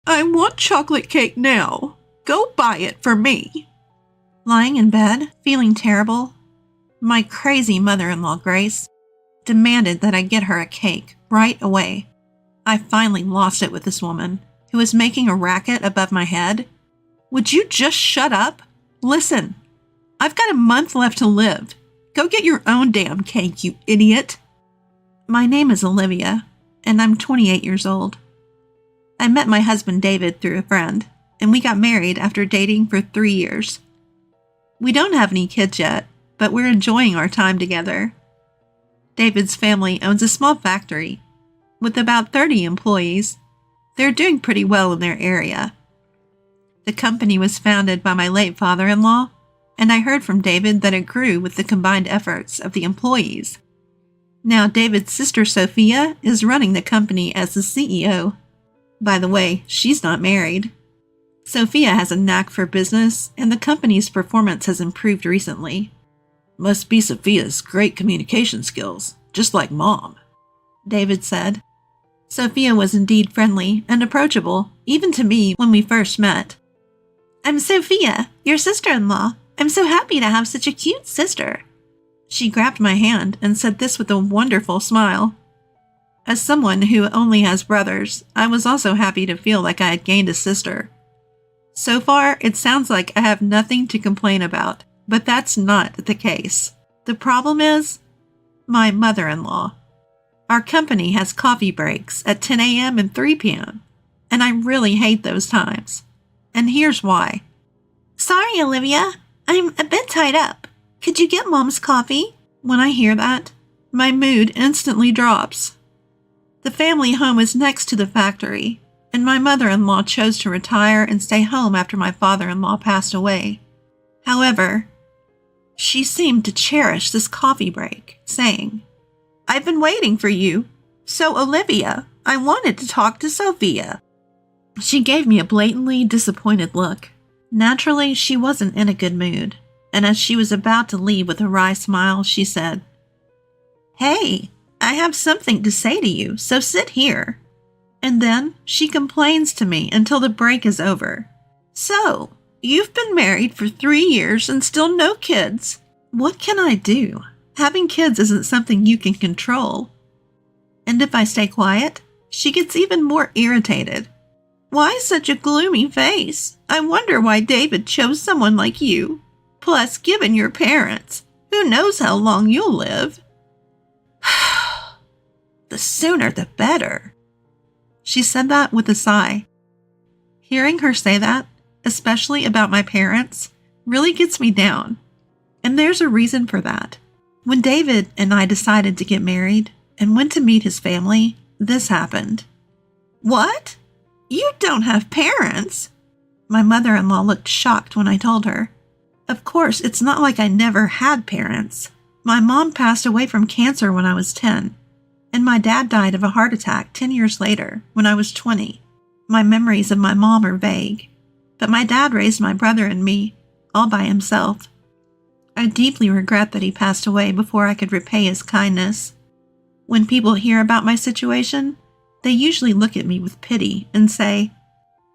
I want chocolate cake now. Go buy it for me. Lying in bed, feeling terrible, my crazy mother-in-law, Grace, demanded that I get her a cake right away. I finally lost it with this woman, who was making a racket above my head. Would you just shut up? Listen, I've got a month left to live. Go get your own damn cake, you idiot. My name is Olivia, and I'm 28 years old. I met my husband David through a friend, and we got married after dating for 3 years. We don't have any kids yet, but we're enjoying our time together. David's family owns a small factory with about 30 employees. They're doing pretty well in their area. The company was founded by my late father-in-law, and I heard from David that it grew with the combined efforts of the employees. Now David's sister Sophia is running the company as the CEO. By the way, she's not married. Sophia has a knack for business, and the company's performance has improved recently. Must be Sophia's great communication skills, just like Mom, David said. Sophia was indeed friendly and approachable, even to me when we first met. I'm Sophia, your sister-in-law. I'm so happy to have such a cute sister. She grabbed my hand and said this with a wonderful smile. As someone who only has brothers, I was also happy to feel like I had gained a sister. So far, it sounds like I have nothing to complain about, but that's not the case. The problem is my mother-in-law. Our company has coffee breaks at 10 a.m. and 3 p.m., and I really hate those times. And here's why. Sorry, Olivia. I'm a bit tied up. Could you get Mom's coffee? When I hear that, my mood instantly drops. The family home is next to the factory, and my mother-in-law chose to retire and stay home after my father-in-law passed away. However, she seemed to cherish this coffee break, saying, I've been waiting for you. So, Olivia, I wanted to talk to Sophia. She gave me a blatantly disappointed look. Naturally, she wasn't in a good mood, and as she was about to leave with a wry smile, she said, Hey, I have something to say to you, so sit here. And then she complains to me until the break is over. So, you've been married for 3 years and still no kids. What can I do? Having kids isn't something you can control. And if I stay quiet, she gets even more irritated. Why such a gloomy face? I wonder why David chose someone like you. Plus, given your parents, who knows how long you'll live? The sooner the better. She said that with a sigh. Hearing her say that, especially about my parents, really gets me down. And there's a reason for that. When David and I decided to get married and went to meet his family, this happened. What? You don't have parents? My mother-in-law looked shocked when I told her. Of course, it's not like I never had parents. My mom passed away from cancer when I was 10, and my dad died of a heart attack 10 years later when I was 20. My memories of my mom are vague, but my dad raised my brother and me all by himself. I deeply regret that he passed away before I could repay his kindness. When people hear about my situation, they usually look at me with pity and say,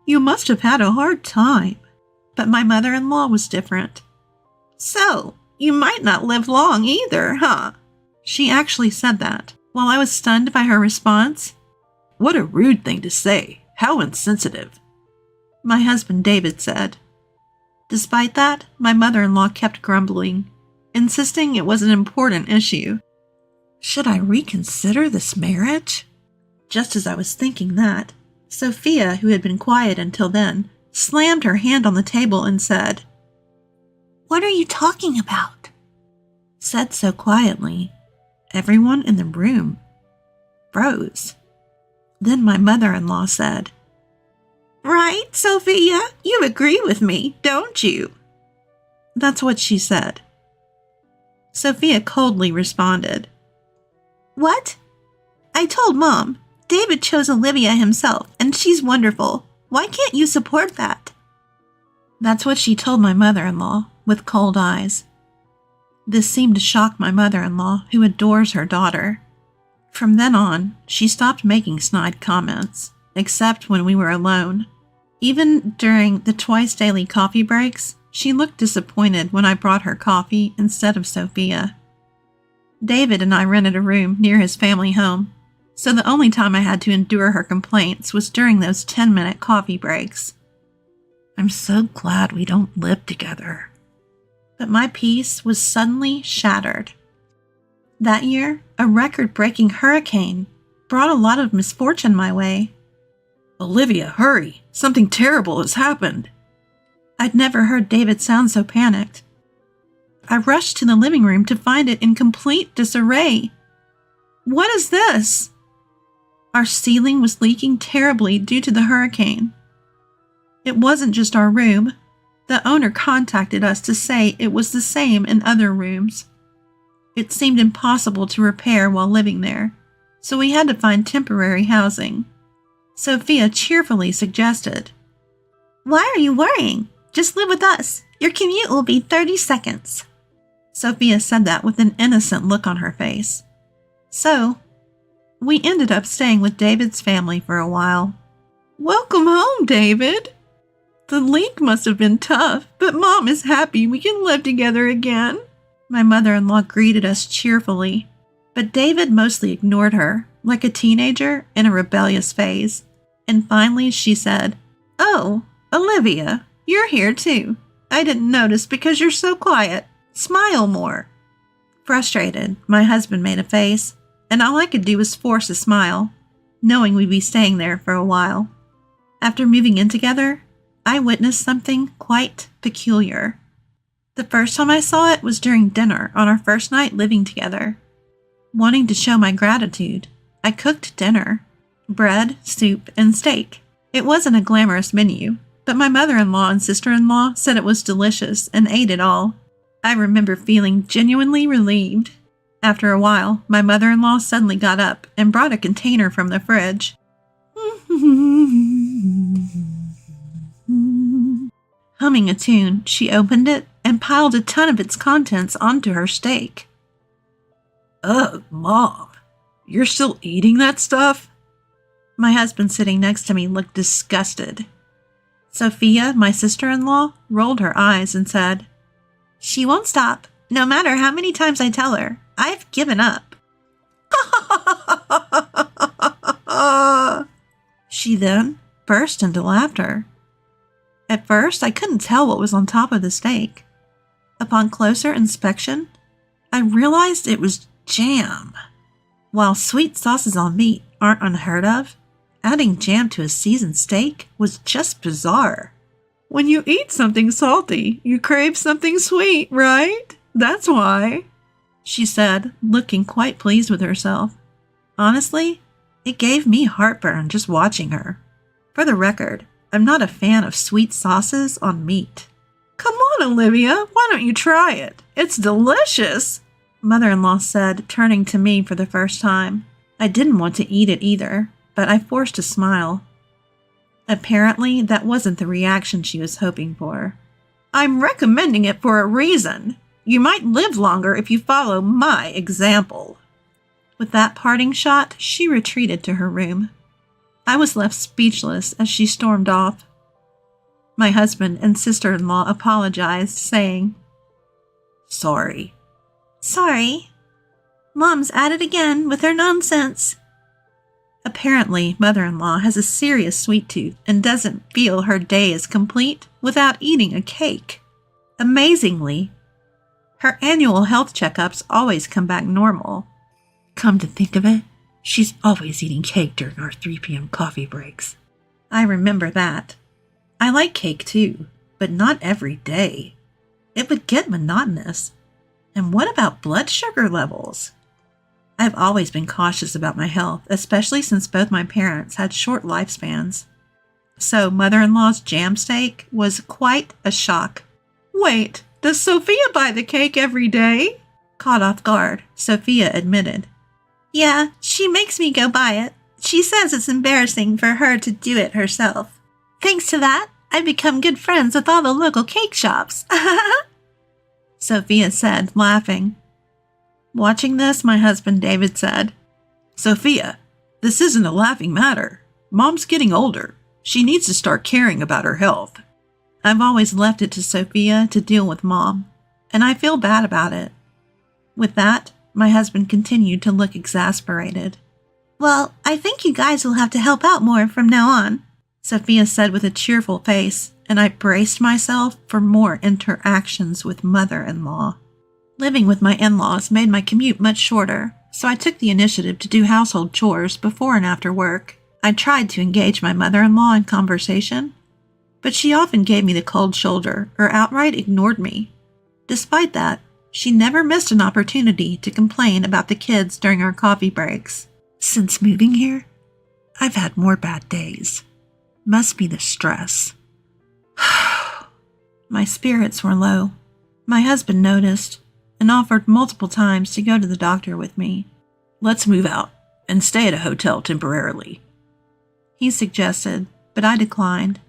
You must have had a hard time. But my mother-in-law was different. So, you might not live long either, huh? She actually said that. While I was stunned by her response, What a rude thing to say. How insensitive. My husband David said. Despite that, my mother-in-law kept grumbling, insisting it was an important issue. Should I reconsider this marriage? Just as I was thinking that, Sophia, who had been quiet until then, slammed her hand on the table and said, What are you talking about? Said so quietly, everyone in the room froze. Then my mother-in-law said, Right, Sophia, you agree with me, don't you? That's what she said. Sophia coldly responded, What? I told Mom, David chose Olivia himself, and she's wonderful. Why can't you support that? That's what she told my mother-in-law, with cold eyes. This seemed to shock my mother-in-law, who adores her daughter. From then on, she stopped making snide comments, except when we were alone. Even during the twice daily coffee breaks, she looked disappointed when I brought her coffee instead of Sophia. David and I rented a room near his family home, so the only time I had to endure her complaints was during those 10-minute coffee breaks. I'm so glad we don't live together. But my peace was suddenly shattered. That year, a record-breaking hurricane brought a lot of misfortune my way. Olivia, hurry! Something terrible has happened. I'd never heard David sound so panicked. I rushed to the living room to find it in complete disarray. What is this? Our ceiling was leaking terribly due to the hurricane. It wasn't just our room. The owner contacted us to say it was the same in other rooms. It seemed impossible to repair while living there, so we had to find temporary housing. Sophia cheerfully suggested, "Why are you worrying? Just live with us. Your commute will be 30 seconds. Sophia said that with an innocent look on her face. So, we ended up staying with David's family for a while. Welcome home, David. The leak must have been tough, but Mom is happy we can live together again. My mother-in-law greeted us cheerfully, but David mostly ignored her, like a teenager in a rebellious phase. And finally she said, "Oh, Olivia, you're here too. I didn't notice because you're so quiet. Smile more." Frustrated, my husband made a face, and all I could do was force a smile, knowing we'd be staying there for a while. After moving in together, I witnessed something quite peculiar. The first time I saw it was during dinner on our first night living together. Wanting to show my gratitude, I cooked dinner: bread, soup, and steak. It wasn't a glamorous menu, but my mother-in-law and sister-in-law said it was delicious and ate it all. I remember feeling genuinely relieved. After a while, my mother-in-law suddenly got up and brought a container from the fridge. Humming a tune, she opened it and piled a ton of its contents onto her steak. "Ugh, Mom, you're still eating that stuff?" My husband sitting next to me looked disgusted. Sophia, my sister-in-law, rolled her eyes and said, "She won't stop, no matter how many times I tell her. I've given up." She then burst into laughter. At first, I couldn't tell what was on top of the steak. Upon closer inspection, I realized it was jam. While sweet sauces on meat aren't unheard of, adding jam to a seasoned steak was just bizarre. When you eat something salty, you crave something sweet, right? That's why, she said, looking quite pleased with herself. Honestly, it gave me heartburn just watching her. For the record, I'm not a fan of sweet sauces on meat. "Come on, Olivia, why don't you try it? It's delicious," Mother-in-law said, turning to me for the first time. I didn't want to eat it either, but I forced a smile. Apparently, that wasn't the reaction she was hoping for. "I'm recommending it for a reason. You might live longer if you follow my example." With that parting shot, she retreated to her room. I was left speechless as she stormed off. My husband and sister-in-law apologized, saying, "Sorry." "Sorry. Mom's at it again with her nonsense." Apparently, mother-in-law has a serious sweet tooth and doesn't feel her day is complete without eating a cake. Amazingly, her annual health checkups always come back normal. Come to think of it, she's always eating cake during our 3 p.m. coffee breaks. I remember that. I like cake too, but not every day. It would get monotonous. And what about blood sugar levels? I've always been cautious about my health, especially since both my parents had short lifespans. So mother-in-law's jam steak was quite a shock. "Wait, does Sophia buy the cake every day?" Caught off guard, Sophia admitted. "Yeah, she makes me go buy it. She says it's embarrassing for her to do it herself. Thanks to that, I've become good friends with all the local cake shops." Sophia said, laughing. Watching this, my husband David said, "Sophia, this isn't a laughing matter. Mom's getting older. She needs to start caring about her health. I've always left it to Sophia to deal with Mom, and I feel bad about it. With that, my husband continued to look exasperated. Well, I think you guys will have to help out more from now on, Sophia said with a cheerful face, and I braced myself for more interactions with mother-in-law. Living with my in-laws made my commute much shorter, so I took the initiative to do household chores before and after work. I tried to engage my mother-in-law in conversation, but she often gave me the cold shoulder or outright ignored me. Despite that, she never missed an opportunity to complain about the kids during our coffee breaks. Since moving here, I've had more bad days. Must be the stress. My spirits were low. My husband noticed and offered multiple times to go to the doctor with me. Let's move out and stay at a hotel temporarily, he suggested, but I declined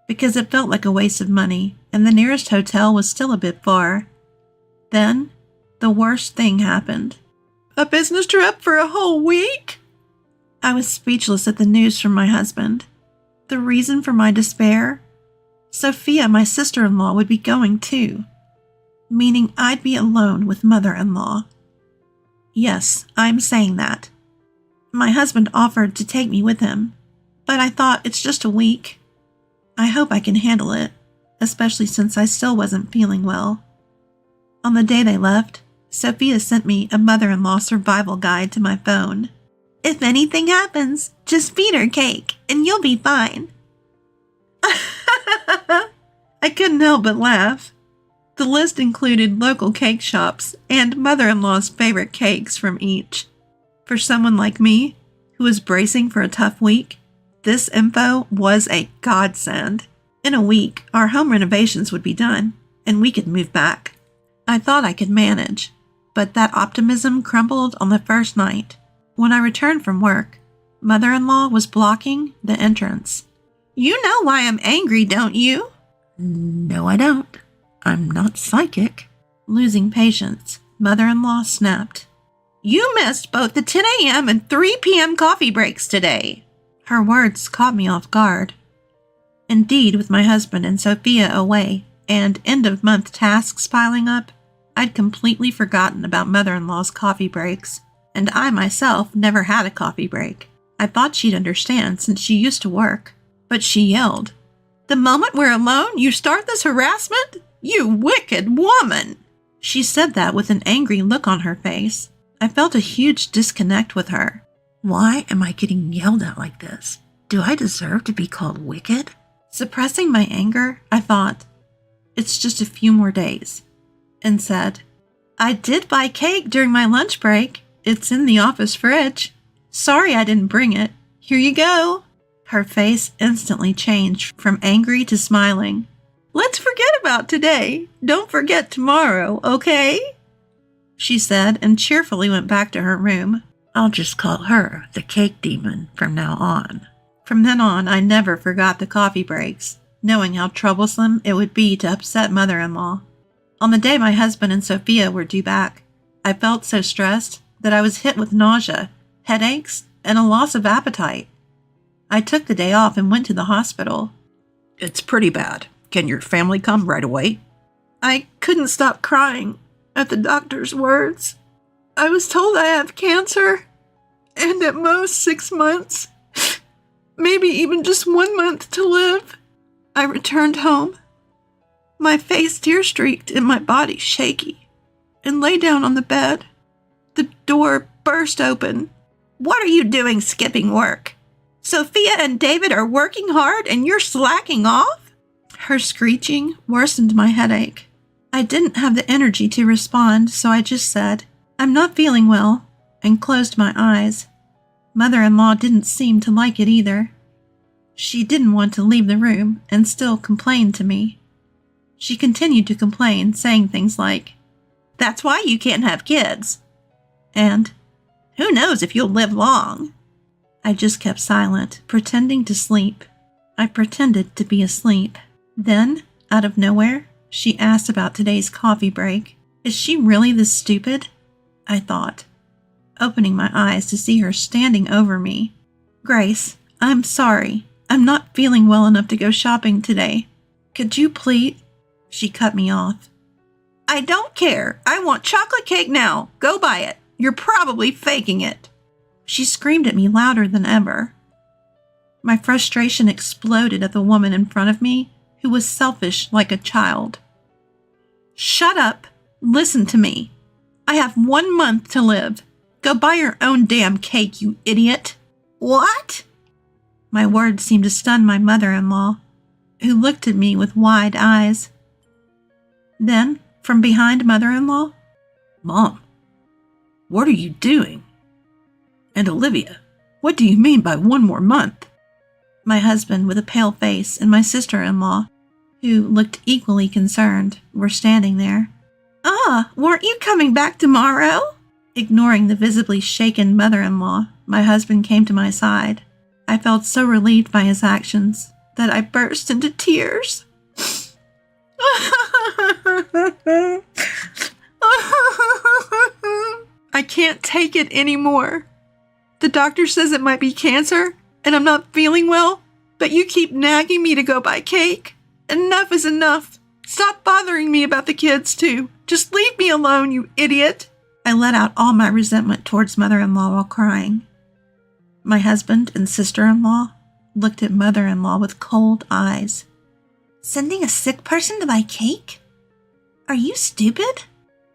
because it felt like a waste of money and the nearest hotel was still a bit far. Then, the worst thing happened. A business trip for a whole week? I was speechless at the news from my husband. The reason for my despair? Sophia, my sister-in-law, would be going too, meaning I'd be alone with mother-in-law. Yes, I'm saying that. My husband offered to take me with him, but I thought it's just a week. I hope I can handle it, especially since I still wasn't feeling well. On the day they left, Sophia sent me a mother-in-law survival guide to my phone. If anything happens, just feed her cake and you'll be fine. I couldn't help but laugh. The list included local cake shops and mother-in-law's favorite cakes from each. For someone like me, who was bracing for a tough week, this info was a godsend. In a week, our home renovations would be done, and we could move back. I thought I could manage, but that optimism crumbled on the first night. When I returned from work, mother-in-law was blocking the entrance. You know why I'm angry, don't you? No, I don't. I'm not psychic. Losing patience, mother-in-law snapped. You missed both the 10 a.m. and 3 p.m. coffee breaks today. Her words caught me off guard. Indeed, with my husband and Sophia away and end-of-month tasks piling up, I'd completely forgotten about mother-in-law's coffee breaks, and I myself never had a coffee break. I thought she'd understand since she used to work, but she yelled, The moment we're alone, you start this harassment? You wicked woman! She said that with an angry look on her face. I felt a huge disconnect with her. Why am I getting yelled at like this? Do I deserve to be called wicked? Suppressing my anger, I thought, it's just a few more days, and said, I did buy cake during my lunch break. It's in the office fridge. Sorry I didn't bring it. Here you go. Her face instantly changed from angry to smiling. Let's forget about today. Don't forget tomorrow, okay? She said and cheerfully went back to her room. I'll just call her the cake demon from now on. From then on, I never forgot the coffee breaks, knowing how troublesome it would be to upset mother-in-law. On the day my husband and Sophia were due back, I felt so stressed that I was hit with nausea, headaches, and a loss of appetite. I took the day off and went to the hospital. It's pretty bad. Can your family come right away? I couldn't stop crying at the doctor's words. I was told I have cancer, and at most 6 months, maybe even just 1 month to live. I returned home, my face tear-streaked and my body shaky, and lay down on the bed. The door burst open. What are you doing skipping work? Sophia and David are working hard and you're slacking off? Her screeching worsened my headache. I didn't have the energy to respond, so I just said, I'm not feeling well, and closed my eyes. Mother-in-law didn't seem to like it either. She didn't want to leave the room and still complained to me. She continued to complain, saying things like, That's why you can't have kids. And, Who knows if you'll live long? I just kept silent, pretending to sleep. I pretended to be asleep. Then, out of nowhere, she asked about today's coffee break. Is she really this stupid? I thought, opening my eyes to see her standing over me. Grace, I'm sorry. I'm not feeling well enough to go shopping today. Could you please? She cut me off. I don't care. I want chocolate cake now. Go buy it. You're probably faking it. She screamed at me louder than ever. My frustration exploded at the woman in front of me who was selfish like a child. Shut up. Listen to me. I have 1 month to live. Go buy your own damn cake, you idiot. What? My words seemed to stun my mother-in-law, who looked at me with wide eyes. Then, from behind mother-in-law, Mom, what are you doing? And Olivia, what do you mean by 1 more month? My husband with a pale face and my sister-in-law, who looked equally concerned, were standing there. Weren't you coming back tomorrow? Ignoring the visibly shaken mother-in-law, my husband came to my side. I felt so relieved by his actions that I burst into tears. I can't take it anymore. The doctor says it might be cancer, and I'm not feeling well, but you keep nagging me to go buy cake. Enough is enough. Stop bothering me about the kids, too. Just leave me alone, you idiot. I let out all my resentment towards mother-in-law while crying. My husband and sister-in-law looked at mother-in-law with cold eyes. Sending a sick person to buy cake? Are you stupid?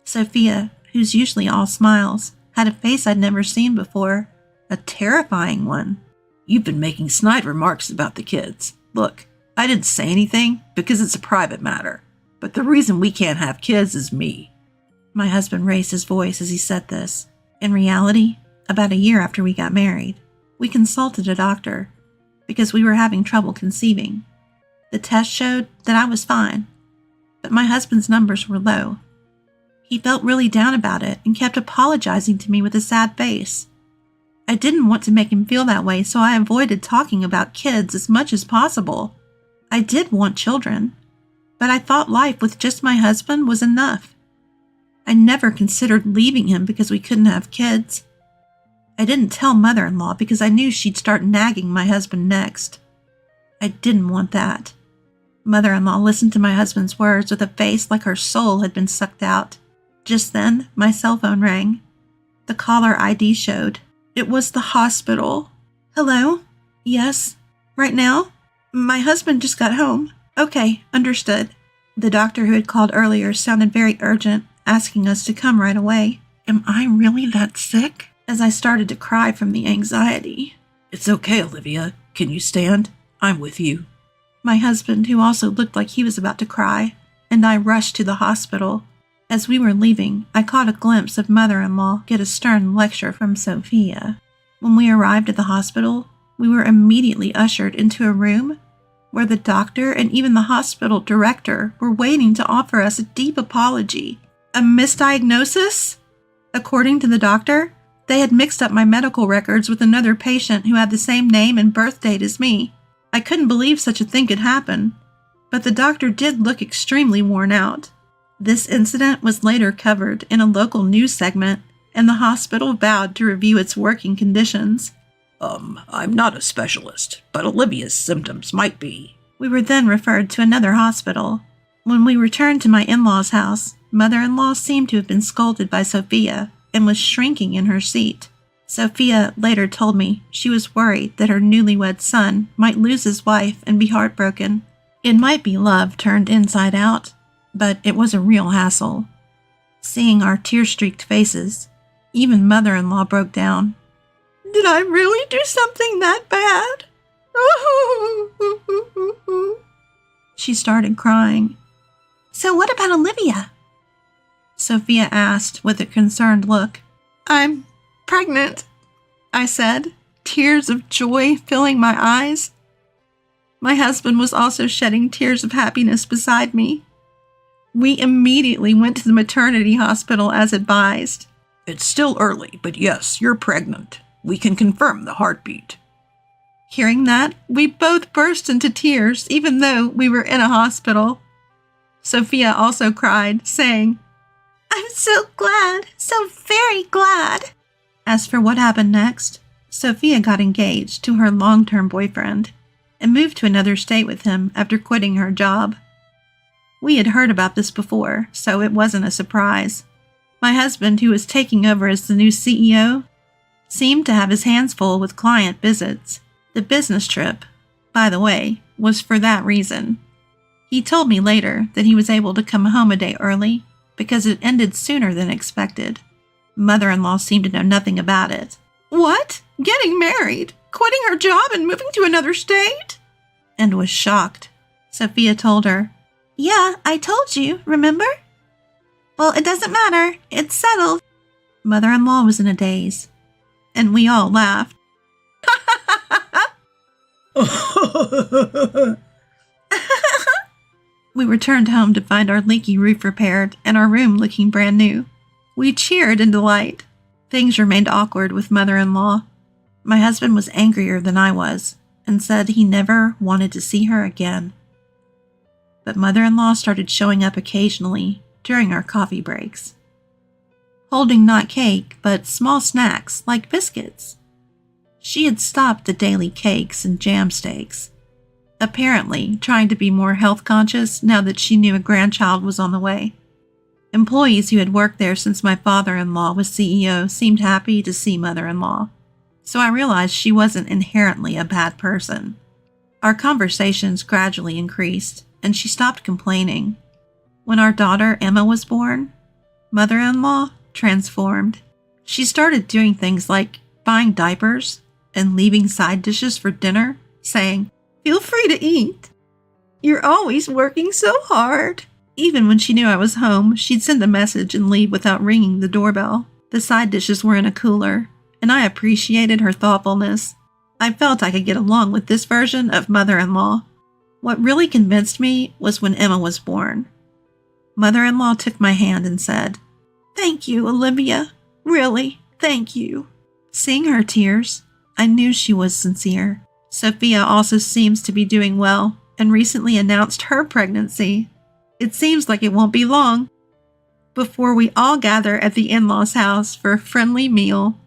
Sophia, who's usually all smiles, had a face I'd never seen before. A terrifying one. You've been making snide remarks about the kids. Look, I didn't say anything because it's a private matter, but the reason we can't have kids is me. My husband raised his voice as he said this. In reality, about a year after we got married, we consulted a doctor because we were having trouble conceiving. The test showed that I was fine, but my husband's numbers were low. He felt really down about it and kept apologizing to me with a sad face. I didn't want to make him feel that way, so I avoided talking about kids as much as possible. I did want children, but I thought life with just my husband was enough. I never considered leaving him because we couldn't have kids. I didn't tell mother-in-law because I knew she'd start nagging my husband next. I didn't want that. Mother-in-law listened to my husband's words with a face like her soul had been sucked out. Just then, my cell phone rang. The caller ID showed. It was the hospital. Hello? Yes? Right now? My husband just got home. Okay, understood. The doctor who had called earlier sounded very urgent, asking us to come right away. Am I really that sick? As I started to cry from the anxiety. It's okay, Olivia. Can you stand? I'm with you. My husband, who also looked like he was about to cry, and I rushed to the hospital. As we were leaving, I caught a glimpse of mother-in-law get a stern lecture from Sophia. When we arrived at the hospital, we were immediately ushered into a room where the doctor and even the hospital director were waiting to offer us a deep apology. A misdiagnosis? According to the doctor, they had mixed up my medical records with another patient who had the same name and birth date as me. I couldn't believe such a thing could happen, but the doctor did look extremely worn out. This incident was later covered in a local news segment, and the hospital vowed to review its working conditions. I'm not a specialist, but Olivia's symptoms might be. We were then referred to another hospital. When we returned to my in-law's house, mother-in-law seemed to have been scolded by Sophia and was shrinking in her seat. Sophia later told me she was worried that her newlywed son might lose his wife and be heartbroken. It might be love turned inside out, but it was a real hassle. Seeing our tear-streaked faces, even mother-in-law broke down. Did I really do something that bad? She started crying. So what about Olivia? Sophia asked with a concerned look. I'm pregnant, I said, tears of joy filling my eyes. My husband was also shedding tears of happiness beside me. We immediately went to the maternity hospital as advised. It's still early, but yes, you're pregnant. We can confirm the heartbeat. Hearing that, we both burst into tears, even though we were in a hospital. Sophia also cried, saying, I'm so glad, so very glad. As for what happened next, Sophia got engaged to her long-term boyfriend, and moved to another state with him after quitting her job. We had heard about this before, so it wasn't a surprise. My husband, who was taking over as the new CEO, seemed to have his hands full with client visits. The business trip, by the way, was for that reason. He told me later that he was able to come home a day early because it ended sooner than expected. Mother-in-law seemed to know nothing about it. What? Getting married? Quitting her job and moving to another state? And was shocked. Sophia told her, "Yeah, I told you, remember?" "Well, it doesn't matter. It's settled." Mother-in-law was in a daze, and we all laughed. We returned home to find our leaky roof repaired and our room looking brand new. We cheered in delight. Things remained awkward with mother-in-law. My husband was angrier than I was and said he never wanted to see her again. But mother-in-law started showing up occasionally during our coffee breaks, holding not cake, but small snacks like biscuits. She had stopped the daily cakes and jam steaks, apparently trying to be more health conscious now that she knew a grandchild was on the way. Employees who had worked there since my father-in-law was CEO seemed happy to see mother-in-law, so I realized she wasn't inherently a bad person. Our conversations gradually increased, and she stopped complaining. When our daughter Emma was born, mother-in-law transformed. She started doing things like buying diapers and leaving side dishes for dinner, saying, "Feel free to eat. You're always working so hard." Even when she knew I was home, she'd send a message and leave without ringing the doorbell. The side dishes were in a cooler, and I appreciated her thoughtfulness. I felt I could get along with this version of mother-in-law. What really convinced me was when Emma was born. Mother-in-law took my hand and said, "Thank you, Olivia. Really, thank you." Seeing her tears, I knew she was sincere. Sophia also seems to be doing well and recently announced her pregnancy. It seems like it won't be long before we all gather at the in-laws' house for a friendly meal